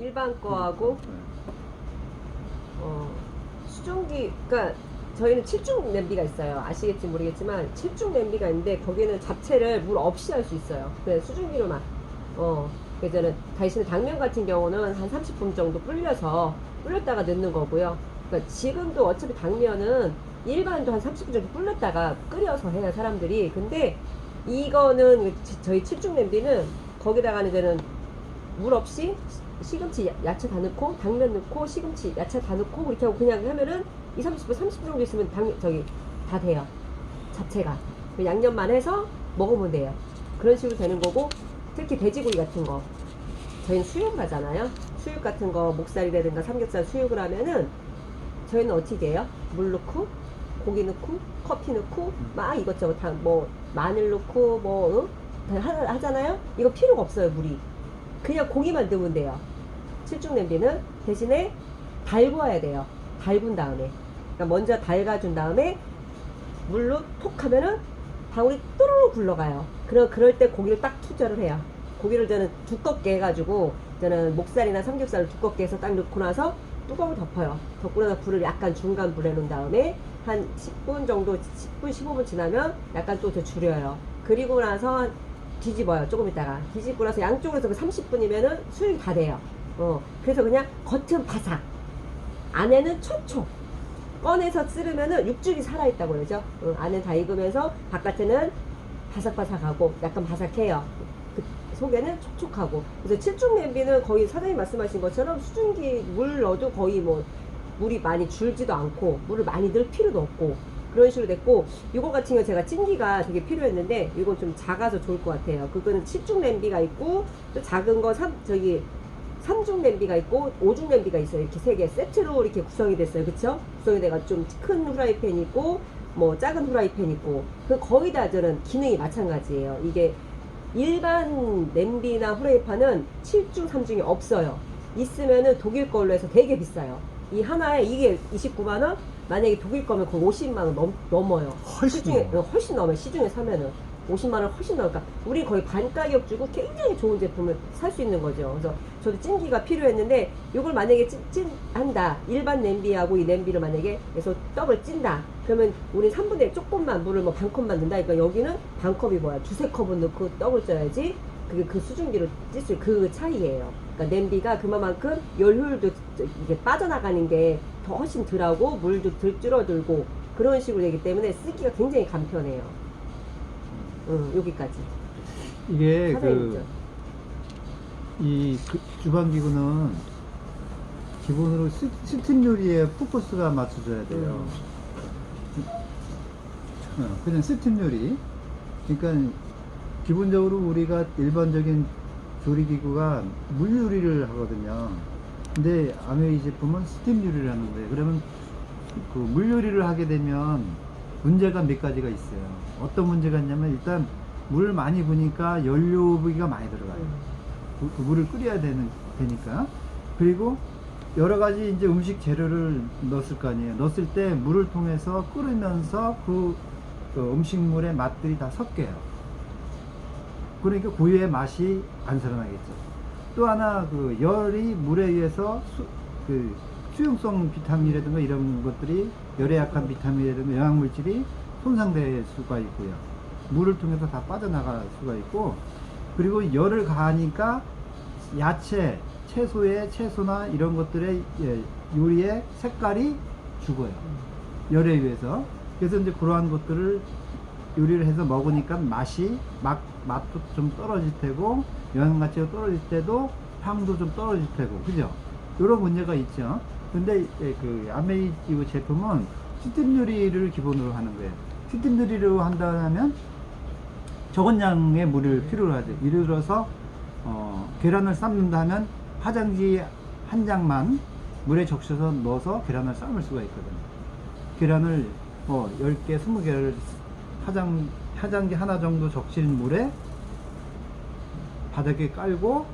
일반 거하고 수증기, 그러니까 저희는 7중 냄비가 있어요. 아시겠지 모르겠지만 7중 냄비가 있는데 거기는 잡채를 물 없이 할 수 있어요. 그냥 수증기로만. 그래서 저는 대신에 당면 같은 경우는 한 30분 정도 불렸다가 넣는 거고요. 그러니까 지금도 어차피 당면은 일반도 한 30분 정도 불렸다가 끓여서 해요, 사람들이. 근데 이거는 저희 7중 냄비는 거기다가는 이제는 물 없이 시금치, 야채 다 넣고 당면 넣고 시금치, 야채 다 넣고 그렇게 하고 그냥 하면은 2, 30분, 30분 정도 있으면 다 돼요. 잡채가. 양념만 해서 먹으면 돼요. 그런 식으로 되는 거고, 특히 돼지고기 같은 거. 저희는 수육 하잖아요. 수육 같은 거, 목살이라든가 삼겹살 수육을 하면은 저희는 어떻게 해요? 물 넣고, 고기 넣고, 커피 넣고, 막 이것저것 다, 뭐, 마늘 넣고, 뭐, 하잖아요? 이거 필요가 없어요, 물이. 그냥 고기만 넣으면 돼요. 7중 냄비는 대신에 달궈야 돼요. 달군 다음에. 그러니까 먼저 달궈준 다음에 물로 톡 하면은 방울이 또르르 굴러가요. 그럴 때 고기를 딱 투자를 해요. 고기를 저는 두껍게 해가지고 저는 목살이나 삼겹살을 두껍게 해서 딱 넣고 나서 뚜껑을 덮어요. 덮고 나서 불을 약간 중간 불에 놓은 다음에 한 10분 정도, 10분, 15분 지나면 약간 또 더 줄여요. 그리고 나서 뒤집어요. 조금 있다가. 뒤집고 나서 양쪽으로 해서 30분이면은 수육이 다 돼요. 그래서 그냥 겉은 바삭, 안에는 촉촉. 꺼내서 찌르면은 육즙이 살아있다고 그러죠. 안에 다 익으면서 바깥에는 바삭바삭하고 약간 바삭해요. 그 속에는 촉촉하고. 그래서 7중 냄비는 거의 사장님 말씀하신 것처럼 수증기 물 넣어도 거의 뭐 물이 많이 줄지도 않고 물을 많이 넣을 필요도 없고 그런 식으로 됐고, 이거 같은 경우 제가 찜기가 되게 필요했는데 이건 좀 작아서 좋을 것 같아요. 그거는 7중 냄비가 있고 또 작은 거 3중 냄비가 있고 5중 냄비가 있어요. 이렇게 세 개 세트로 이렇게 구성이 됐어요. 그쵸? 구성이 돼가 좀 큰 후라이팬 있고 뭐 작은 후라이팬 있고 거의 다 저는 기능이 마찬가지예요. 이게 일반 냄비나 후라이팬은 7중 3중이 없어요. 있으면은 독일 걸로 해서 되게 비싸요. 이 하나에 이게 29만원? 만약에 독일 거면 거의 50만원 넘어요. 시중에 훨씬 넘어요. 시중에 사면은 50만원 훨씬 넘으니까 우리 거의 반 가격 주고 굉장히 좋은 제품을 살 수 있는 거죠. 그래서 저도 찜기가 필요했는데 이걸 만약에 한다, 일반 냄비하고 이 냄비를 만약에 해서 떡을 찐다, 그러면 우리 3분의 1 조금만 물을 뭐 반 컵만 넣는다. 그러니까 여기는 반 컵이 뭐야, 두세 컵은 넣고 떡을 쪄야지 그게 그 수증기로 찔 수, 그 차이예요. 그러니까 냄비가 그만큼 열 효율도 이게 빠져나가는 게 더 훨씬 덜하고 물도 덜 줄어들고 그런 식으로 되기 때문에 쓰기가 굉장히 간편해요. 여기까지. 이게 사장님이죠. 주방기구는 기본으로 스팀 요리에 포커스가 맞춰져야 돼요. 그냥 스팀 요리. 그러니까 기본적으로 우리가 일반적인 조리기구가 물 요리를 하거든요. 근데 아메이 제품은 스팀 요리를 하는데, 그러면 그 물 요리를 하게 되면 문제가 몇 가지가 있어요. 어떤 문제가 있냐면, 일단 물을 많이 부으니까 연료비가 많이 들어가요. 그 물을 끓여야 되니까. 그리고 여러 가지 이제 음식 재료를 넣었을 거 아니에요. 넣었을 때 물을 통해서 끓으면서 그 음식물의 맛들이 다 섞여요. 그러니까 고유의 맛이 안 살아나겠죠. 또 하나, 그 열이 물에 의해서 수용성 비타민이라든가 이런 것들이, 열에 약한 비타민이라든가 영양물질이 손상될 수가 있고요. 물을 통해서 다 빠져나갈 수가 있고, 그리고 열을 가하니까 야채, 채소나 이런 것들의 요리의 색깔이 죽어요. 열에 의해서. 그래서 이제 그러한 것들을 요리를 해서 먹으니까 맛도 좀 떨어질 테고, 영양가치가 떨어질 때도 향도 좀 떨어질 테고, 그죠? 이런 문제가 있죠. 근데 그 아메이 제품은 스팀 요리를 기본으로 하는 거예요. 스팀 요리로 한다면 적은 양의 물을 필요로 하죠. 예를 들어서 계란을 삶는다 하면 화장지 한 장만 물에 적셔서 넣어서 계란을 삶을 수가 있거든요. 계란을 10개, 20개를 화장지 하나 정도 적신 물에 바닥에 깔고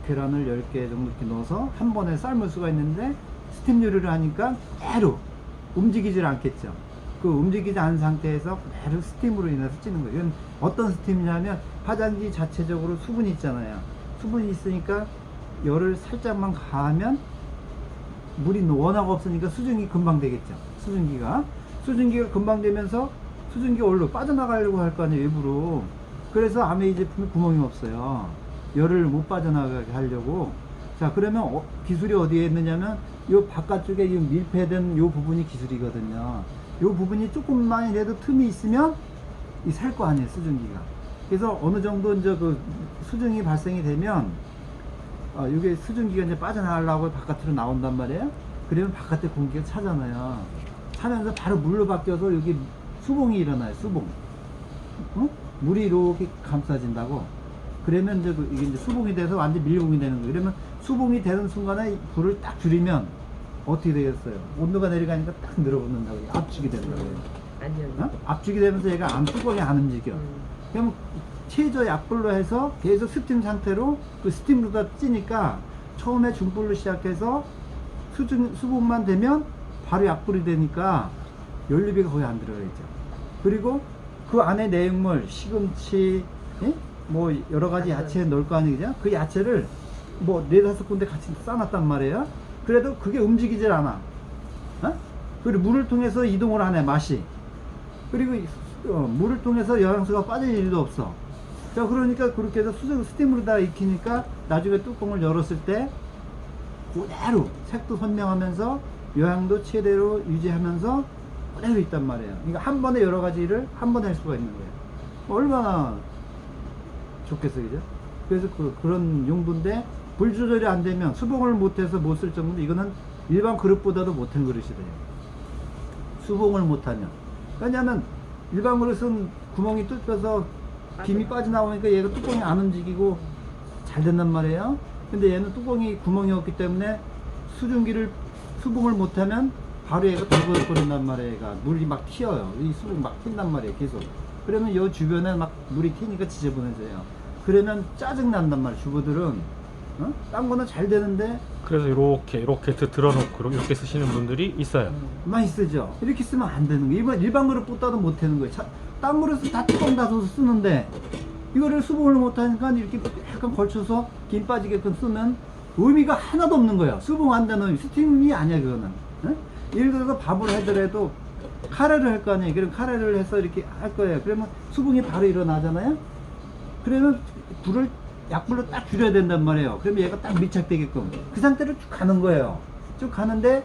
계란을 10개 정도 이렇게 넣어서 한 번에 삶을 수가 있는데, 스팀 요리를 하니까 그대로 움직이질 않겠죠. 그 움직이지 않은 상태에서 그대로 스팀으로 인해서 찌는 거예요. 이건 어떤 스팀이냐면, 화장지 자체적으로 수분이 있잖아요. 수분이 있으니까 열을 살짝만 가하면 물이 워낙 없으니까 수증기 금방 되겠죠. 수증기가 금방 되면서 수증기가 올라 빠져나가려고 할 거 아니에요, 일부러. 그래서 아메이 제품에 구멍이 없어요. 열을 못 빠져나가게 하려고. 자, 그러면 기술이 어디에 있느냐면 요 바깥쪽에 이 밀폐된 요 부분이 기술이거든요. 요 부분이 조금만이라도 틈이 있으면 이 살 거 아니에요, 수증기가. 그래서 어느 정도 이제 그 수증이 발생이 되면 이게 수증기가 이제 빠져나가려고 바깥으로 나온단 말이에요. 그러면 바깥에 공기가 차잖아요. 차면서 바로 물로 바뀌어서 여기 수봉이 일어나요, 수봉. 물이 이렇게 감싸진다고. 그러면 이제 이게 이제 수봉이 돼서 완전 밀봉이 되는 거예요. 그러면 수봉이 되는 순간에 불을 딱 줄이면 어떻게 되겠어요? 온도가 내려가니까 딱 늘어붙는다고. 압축이 되는 거예요. 아니요. 압축이 되면서 얘가 뚜껑이 안 움직여. 그러면 최저 약불로 해서 계속 스팀 상태로 그 스팀으로 다 찌니까 처음에 중불로 시작해서 수봉만 되면 바로 약불이 되니까 연료비가 거의 안 들어가 있죠. 그리고 그 안에 내용물, 시금치, 예? 뭐 여러 가지 야채 넣을 거 아니죠? 그 야채를 뭐 4-5군데 같이 싸놨단 말이에요. 그래도 그게 움직이질 않아. 그리고 물을 통해서 이동을 하네, 맛이. 그리고 물을 통해서 영양소가 빠질 일도 없어. 자, 그러니까 그렇게 해서 스팀으로 다 익히니까 나중에 뚜껑을 열었을 때 그대로 색도 선명하면서 영양도 최대로 유지하면서 그대로 있단 말이에요. 그러니까 한 번에 여러 가지를 한 번에 할 수가 있는 거예요. 얼마나 좋겠어요, 그죠? 그래서 그런 용도인데 불 조절이 안 되면 수봉을 못해서 못 쓸 정도로 이거는 일반 그릇보다도 못한 그릇이 돼요. 수봉을 못하면. 왜냐하면 일반 그릇은 구멍이 뚫혀서 김이 빠져나오니까 얘가 뚜껑이 안 움직이고 잘 된단 말이에요. 근데 얘는 뚜껑이 구멍이 없기 때문에 수봉을 못하면 바로 얘가 덜거덕거린단 말이에요. 얘가 물이 막 튀어요. 이 수봉 막 튄단 말이에요, 계속. 그러면 요 주변에 막 물이 튀니까 지저분해져요. 그러면 짜증난단 말이에요, 주부들은. 딴 거는 잘 되는데 그래서 이렇게 들어놓고 이렇게 쓰시는 분들이 있어요. 많이 쓰죠. 이렇게 쓰면 안 되는 거예요. 일반 그릇보다도 못 하는 거예요. 딴 그릇은 다 뚜껑 닫아서 쓰는데 이거를 수봉을 못 하니까 이렇게 약간 걸쳐서 김 빠지게끔 쓰면 의미가 하나도 없는 거예요. 수봉 안 되는 스팀이 아니야, 그거는. 예를 들어서 밥을 하더라도 카레를 할 거 아니에요. 그럼 카레를 해서 이렇게 할 거예요. 그러면 수봉이 바로 일어나잖아요. 그러면 불을 약불로 딱 줄여야 된단 말이에요. 그러면 얘가 딱 밀착되게끔 그 상태로 쭉 가는 거예요. 쭉 가는데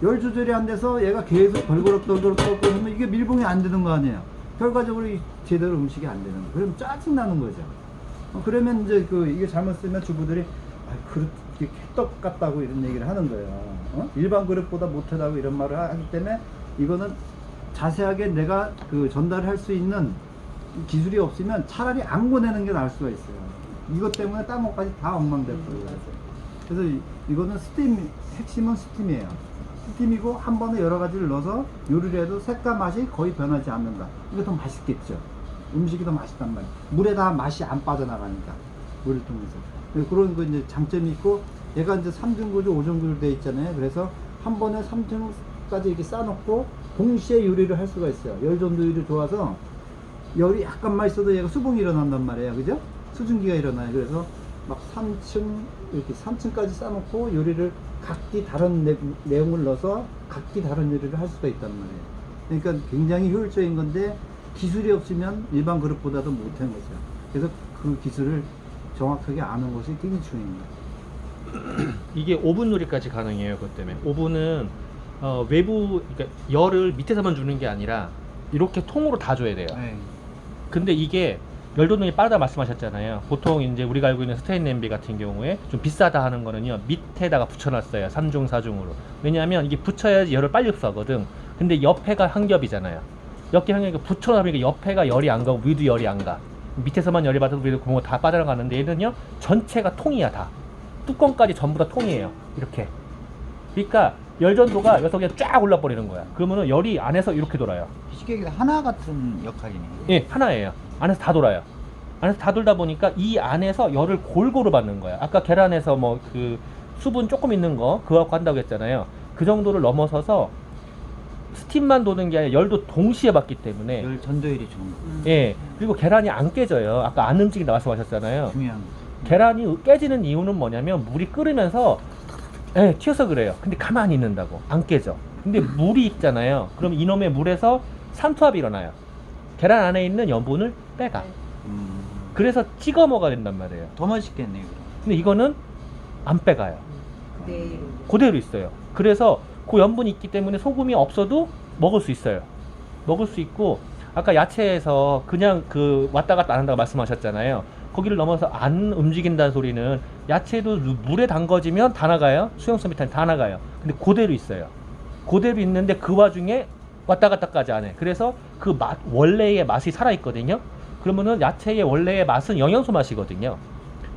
열 조절이 안 돼서 얘가 계속 덜그럭 하면 이게 밀봉이 안 되는 거 아니에요. 결과적으로 제대로 음식이 안 되는 거예요. 그럼 짜증 나는 거죠. 그러면 이제 이게 잘못 쓰면 주부들이 그릇 개떡 같다고 이런 얘기를 하는 거예요. 일반 그릇보다 못하다고 이런 말을 하기 때문에 이거는 자세하게 내가 전달할 수 있는 기술이 없으면 차라리 안 보내는 게 나을 수가 있어요. 이것 때문에 딴 것까지 다 엉망됐고요. 그래서 이거는 핵심은 스팀이에요. 스팀이고 한 번에 여러 가지를 넣어서 요리를 해도 색과 맛이 거의 변하지 않는다. 이게 더 맛있겠죠. 음식이 더 맛있단 말이에요. 물에 다 맛이 안 빠져나가니까 물을 통해서. 그런 거 이제 장점이 있고 얘가 이제 3중 구조, 5중 구조 되어 있잖아요. 그래서 한 번에 3층까지 이렇게 쌓아놓고 동시에 요리를 할 수가 있어요. 열 전도율이 좋아서 열이 약간만 있어도 얘가 수봉이 일어난단 말이에요. 그죠? 수증기가 일어나요. 그래서 막 3층까지 쌓아놓고 요리를 각기 다른 내용을 넣어서 각기 다른 요리를 할 수가 있단 말이에요. 그러니까 굉장히 효율적인 건데 기술이 없으면 일반 그릇보다도 못한 거죠. 그래서 그 기술을 정확하게 아는 것이 굉장히 중요합니다. 이게 오븐 요리까지 가능해요. 그것 때문에 오븐은 외부 그러니까 열을 밑에서만 주는 게 아니라 이렇게 통으로 다 줘야 돼요. 네. 근데 이게 열도능이 빠르다 말씀하셨잖아요. 보통 이제 우리가 알고 있는 스테인 냄비 같은 경우에 좀 비싸다 하는 거는요, 밑에다가 붙여놨어요. 3중, 4중으로. 왜냐하면 이게 붙여야지 열을 빨리 흡수하거든. 근데 옆에가 한 겹이잖아요. 옆에 한 겹이 붙여놓으니까 옆에가 열이 안 가고 위도 열이 안 가. 밑에서만 열이 받아도 위로 구멍이 다 빠져나가는데 얘는요, 전체가 통이야, 다. 뚜껑까지 전부 다 통이에요. 이렇게. 그러니까 열전도가 여기서 그냥 쫙 올라버리는 거야. 그러면은 열이 안에서 이렇게 돌아요. 쉽게 얘기해서 하나 같은 역할이네요. 예, 하나예요. 안에서 다 돌아요. 안에서 다 돌다 보니까 이 안에서 열을 골고루 받는 거야. 아까 계란에서 뭐 수분 조금 있는 거 그거 갖고 한다고 했잖아요. 그 정도를 넘어서서 스팀만 도는 게 아니라 열도 동시에 받기 때문에 열 전도율이 좋은 거. 예, 그리고 계란이 안 깨져요. 아까 안 움직인다 말씀하셨잖아요. 중요한 거. 계란이 깨지는 이유는 뭐냐면 물이 끓으면서 튀어서 그래요. 근데 가만히 있는다고 안 깨져. 근데 물이 있잖아요. 그럼 이놈의 물에서 산투압이 일어나요. 계란 안에 있는 염분을 빼가. 그래서 찍어 먹어야 된단 말이에요. 더 맛있겠네요. 그럼. 근데 이거는 안 빼가요. 그대로. 그대로 있어요. 그래서 그 염분이 있기 때문에 소금이 없어도 먹을 수 있어요. 먹을 수 있고, 아까 야채에서 그냥 그 왔다 갔다 안 한다고 말씀하셨잖아요. 거기를 넘어서 안 움직인다는 소리는 야채도 물에 담궈지면 다 나가요. 수용성 비타민 다 나가요. 근데 그대로 있어요. 그대로 있는데 그 와중에 왔다 갔다까지 안 해. 그래서 그 맛, 원래의 맛이 살아있거든요. 그러면은 야채의 원래의 맛은 영양소 맛이거든요.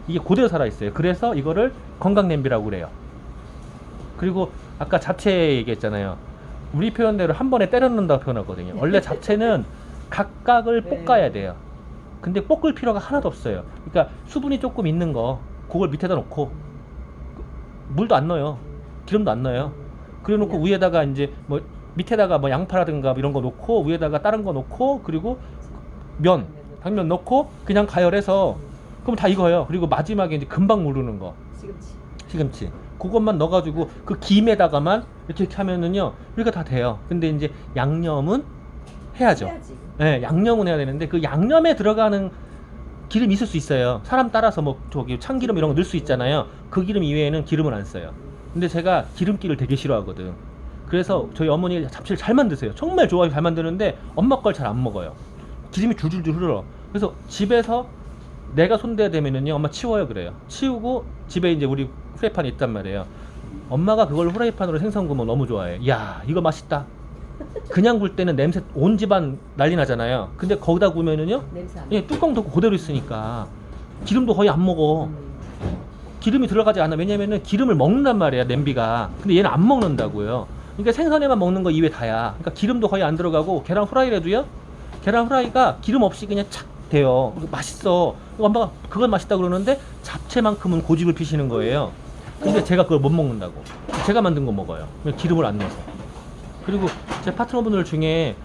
이게 그대로 살아있어요. 그래서 이거를 건강냄비라고 그래요. 그리고 아까 잡채 얘기했잖아요. 우리 표현대로 한 번에 때려 넣는다고 표현하거든요. 원래 잡채는 각각을 네. 볶아야 돼요. 근데 볶을 필요가 하나도 없어요. 그러니까 수분이 조금 있는 거 그걸 밑에다 놓고 물도 안 넣어요. 기름도 안 넣어요. 그래 놓고 그냥. 위에다가 이제 뭐 밑에다가 뭐 양파라든가 이런 거 놓고 위에다가 다른 거 놓고 그리고 면, 당면 넣고 그냥 가열해서 그럼 다 익어요. 그리고 마지막에 이제 금방 무르는 거 시금치. 시금치 그것만 넣어가지고 그 김에다가만 이렇게 하면은요 이렇게 다 돼요. 근데 이제 양념은 해야죠. 해야지. 네, 양념은 해야 되는데 그 양념에 들어가는 기름이 있을 수 있어요. 사람 따라서 뭐 저기 참기름 이런 거 넣을 수 있잖아요. 그 기름 이외에는 기름을 안 써요. 근데 제가 기름기를 되게 싫어하거든. 그래서 저희 어머니 잡채를 잘 만드세요. 정말 좋아하게 잘 만드는데 엄마 걸 잘 안 먹어요. 기름이 줄줄줄 흘러. 그래서 집에서 내가 손대야 되면은요 엄마 치워요 그래요. 치우고 집에 이제 우리 후라이팬이 있단 말이에요. 엄마가 그걸 후라이팬으로 생선 구우면 너무 좋아해. 야 이거 맛있다. 그냥 굴 때는 냄새 온 집안 난리 나잖아요. 근데 거기다 구우면은요 냄새 안 나. 예, 뚜껑 덮고 그대로 있으니까 기름도 거의 안 먹어. 기름이 들어가지 않아. 왜냐면은 기름을 먹는단 말이야 냄비가. 근데 얘는 안 먹는다고요. 그러니까 생선에만 먹는 거 이외 다야. 그러니까 기름도 거의 안 들어가고 계란 후라이라도요. 계란 후라이가 기름 없이 그냥 착 돼요. 맛있어. 엄마가 그건 맛있다 그러는데 잡채만큼은 고집을 피시는 거예요. 근데 제가 그걸 못 먹는다고. 제가 만든 거 먹어요. 그냥 기름을 안 넣어서. 그리고 제 파트너분들 중에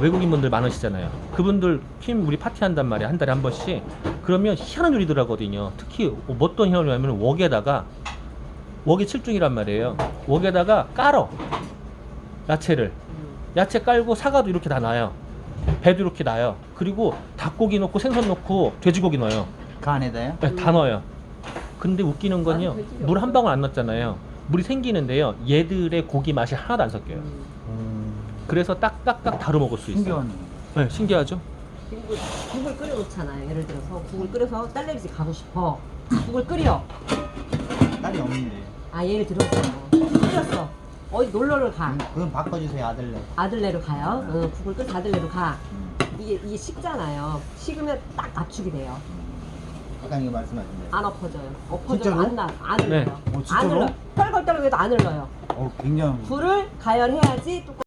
외국인분들 많으시잖아요. 그분들 팀 우리 파티한단 말이야. 한 달에 한 번씩. 그러면 희한한 요리들 하거든요. 특히 어떤 희한한 요리냐면 웍에다가 웍이 7중이란 말이에요. 웍에다가 깔어. 야채를. 야채 깔고 사과도 이렇게 다 놔요. 배도 이렇게 놔요. 그리고 닭고기 넣고 생선 넣고 돼지고기 넣어요. 그 안에다요? 네, 다 넣어요. 근데 웃기는 건요. 나는 돼지고기 물 한 방울 안 넣었잖아요. 물이 생기는데요. 얘들의 고기 맛이 하나도 안 섞여요. 그래서 딱딱딱 다루 먹을 수 있어요. 신기하네. 네, 신기하죠? 국을 끓여 놓잖아요. 예를 들어서 국을 끓여서 딸내집 가고 싶어. 국을 끓여. 딸이 없는데. 아 예를 들어서 끓였어. 어디 놀러를 가. 그럼 바꿔주세요 아들네. 아들네로 가요. 국을 끓여 아들네로 가. 이게 식잖아요. 식으면 딱 압축이 돼요. 아까 이거 말씀하신 대로. 안 엎어져요. 엎어져도 진짜로? 안 나. 안 흘러요. 네. 진짜로? 안 흘러. 떨글떨글해도 안 흘러요. 굉장히 불을 가열해야지 뚜껑